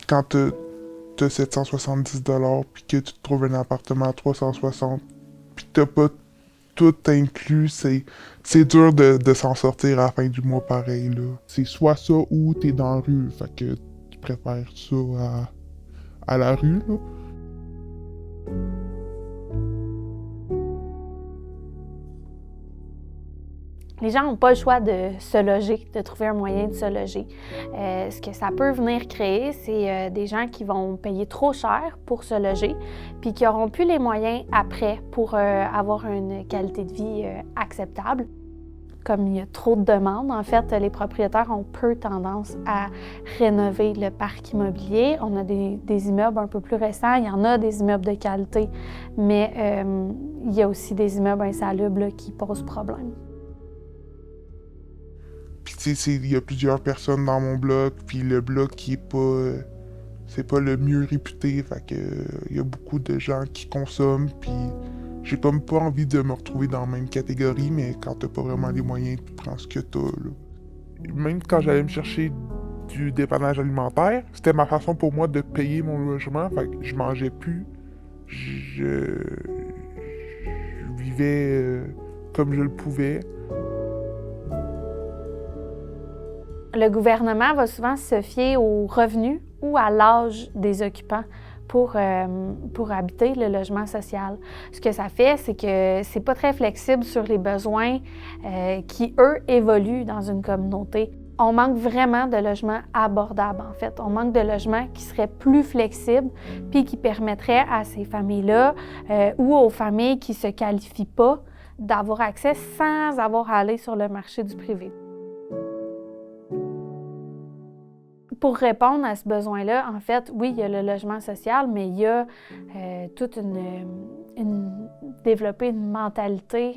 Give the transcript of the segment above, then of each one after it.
Quand t'as 770 puis que tu te trouves un appartement à 360 puis que t'as pas tout inclus, c'est dur de s'en sortir à la fin du mois pareil, là. C'est soit ça ou t'es dans la rue, fait que tu préfères ça à la rue, là. Les gens n'ont pas le choix de se loger, de trouver un moyen de se loger. Ce que ça peut venir créer, c'est des gens qui vont payer trop cher pour se loger, puis qui n'auront plus les moyens après pour avoir une qualité de vie acceptable. Comme il y a trop de demandes, en fait, les propriétaires ont peu tendance à rénover le parc immobilier. On a des immeubles un peu plus récents, il y en a des immeubles de qualité, mais il y a aussi des immeubles insalubres là, qui posent problème. Puis tu sais, il y a plusieurs personnes dans mon bloc, puis le bloc qui est pas... c'est pas le mieux réputé, fait que il y a beaucoup de gens qui consomment, puis j'ai comme pas envie de me retrouver dans la même catégorie, mais quand t'as pas vraiment les moyens, tu prends ce que t'as, là. Même quand j'allais me chercher du dépannage alimentaire, c'était ma façon pour moi de payer mon logement, fait que je mangeais plus, je vivais comme je le pouvais. Le gouvernement va souvent se fier aux revenus ou à l'âge des occupants pour habiter le logement social. Ce que ça fait, c'est que c'est pas très flexible sur les besoins qui, eux, évoluent dans une communauté. On manque vraiment de logements abordables, en fait. On manque de logements qui seraient plus flexibles puis qui permettraient à ces familles-là ou aux familles qui ne se qualifient pas d'avoir accès sans avoir à aller sur le marché du privé. Pour répondre à ce besoin-là, en fait, oui, il y a le logement social, mais il y a toute développer une mentalité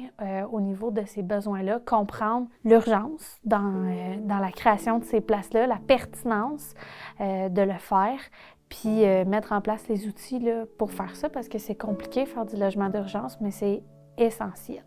au niveau de ces besoins-là, comprendre l'urgence dans la création de ces places-là, la pertinence de le faire, puis mettre en place les outils là, pour faire ça, parce que c'est compliqué faire du logement d'urgence, mais c'est essentiel.